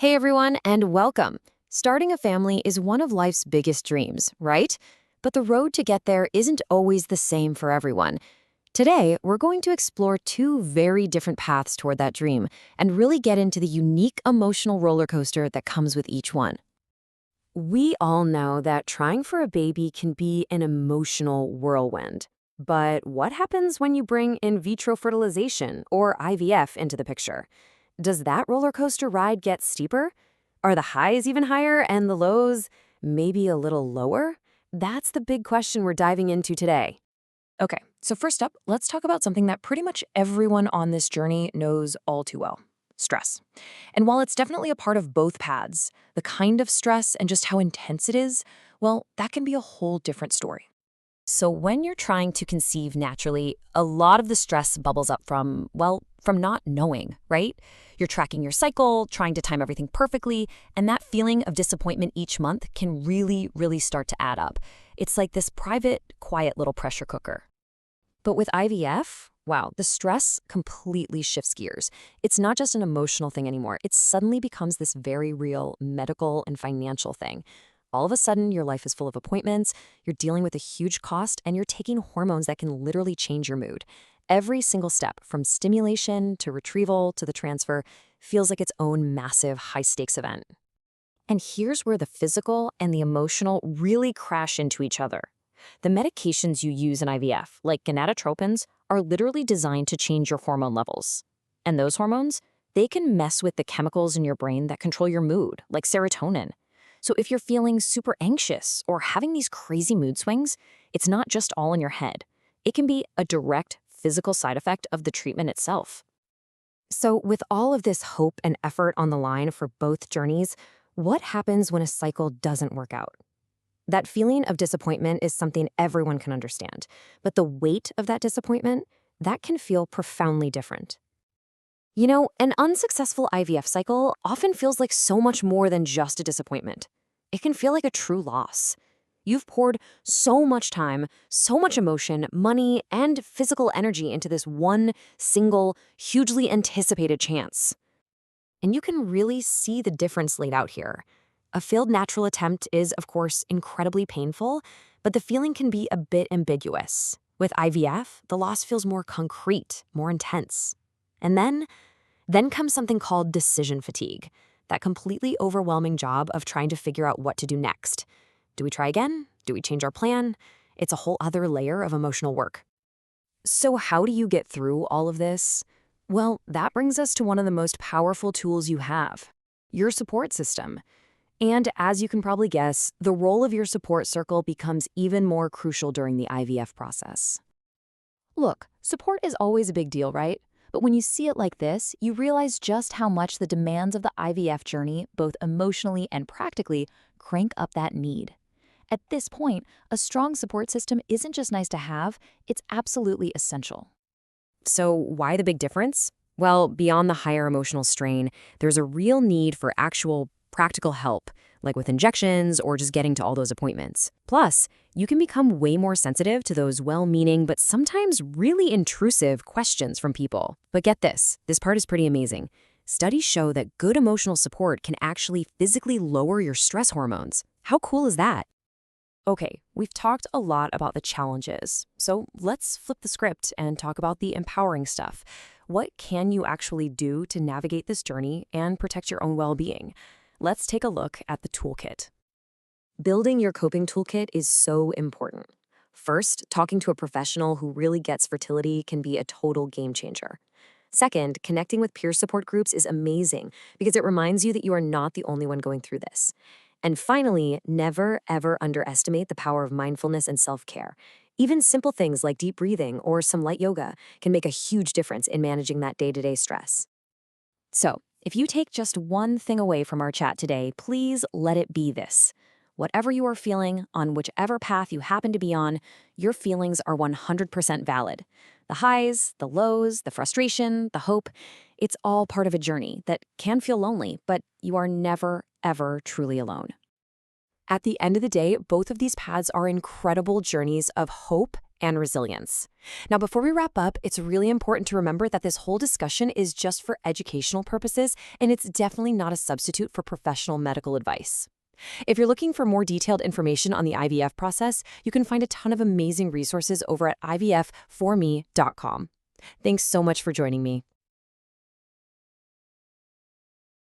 Hey everyone, and welcome. Starting a family is one of life's biggest dreams, right? But the road to get there isn't always the same for everyone. Today, we're going to explore two very different paths toward that dream and really get into the unique emotional roller coaster that comes with each one. We all know that trying for a baby can be an emotional whirlwind. But what happens when you bring in vitro fertilization or IVF into the picture? Does that roller coaster ride get steeper? Are the highs even higher and the lows maybe a little lower? That's the big question we're diving into today. Okay, so first up, let's talk about something that pretty much everyone on this journey knows all too well: stress. And while it's definitely a part of both paths, the kind of stress and just how intense it is, well, that can be a whole different story. So when you're trying to conceive naturally, a lot of the stress bubbles up from not knowing, right? You're tracking your cycle, trying to time everything perfectly, and that feeling of disappointment each month can really start to add up. It's like this private, quiet little pressure cooker. But with IVF, wow, the stress completely shifts gears. It's not just an emotional thing anymore. It suddenly becomes this very real medical and financial thing. All of a sudden, your life is full of appointments, you're dealing with a huge cost, and you're taking hormones that can literally change your mood. Every single step, from stimulation to retrieval to the transfer, feels like its own massive high-stakes event. And here's where the physical and the emotional really crash into each other. The medications you use in IVF, like gonadotropins, are literally designed to change your hormone levels. And those hormones, they can mess with the chemicals in your brain that control your mood, like serotonin. So if you're feeling super anxious or having these crazy mood swings, it's not just all in your head. It can be a direct physical side effect of the treatment itself. So with all of this hope and effort on the line for both journeys, what happens when a cycle doesn't work out? That feeling of disappointment is something everyone can understand, but the weight of that disappointment, that can feel profoundly different. You know, an unsuccessful IVF cycle often feels like so much more than just a disappointment. It can feel like a true loss. You've poured so much time, so much emotion, money, and physical energy into this one single, hugely anticipated chance. And you can really see the difference laid out here. A failed natural attempt is, of course, incredibly painful, but the feeling can be a bit ambiguous. With IVF, the loss feels more concrete, more intense. And then comes something called decision fatigue, that completely overwhelming job of trying to figure out what to do next. Do we try again? Do we change our plan? It's a whole other layer of emotional work. So how do you get through all of this? Well, that brings us to one of the most powerful tools you have: your support system. And as you can probably guess, the role of your support circle becomes even more crucial during the IVF process. Look, support is always a big deal, right? But when you see it like this, you realize just how much the demands of the IVF journey, both emotionally and practically, crank up that need. At this point, a strong support system isn't just nice to have, it's absolutely essential. So why the big difference? Well, beyond the higher emotional strain, there's a real need for actual practical help, like with injections or just getting to all those appointments. Plus, you can become way more sensitive to those well-meaning but sometimes really intrusive questions from people. But get this part is pretty amazing. Studies show that good emotional support can actually physically lower your stress hormones. How cool is that? Okay, we've talked a lot about the challenges, so let's flip the script and talk about the empowering stuff. What can you actually do to navigate this journey and protect your own well-being? Let's take a look at the toolkit. Building your coping toolkit is so important. First, talking to a professional who really gets fertility can be a total game changer. Second, connecting with peer support groups is amazing because it reminds you that you are not the only one going through this. And finally, never, ever underestimate the power of mindfulness and self-care. Even simple things like deep breathing or some light yoga can make a huge difference in managing that day-to-day stress. So, if you take just one thing away from our chat today, please let it be this. Whatever you are feeling, on whichever path you happen to be on, your feelings are 100% valid. The highs, the lows, the frustration, the hope, it's all part of a journey that can feel lonely, but you are never, ever truly alone. At the end of the day, both of these paths are incredible journeys of hope and resilience. Now, before we wrap up, it's really important to remember that this whole discussion is just for educational purposes, and it's definitely not a substitute for professional medical advice. If you're looking for more detailed information on the IVF process, you can find a ton of amazing resources over at ivfforme.com. Thanks so much for joining me.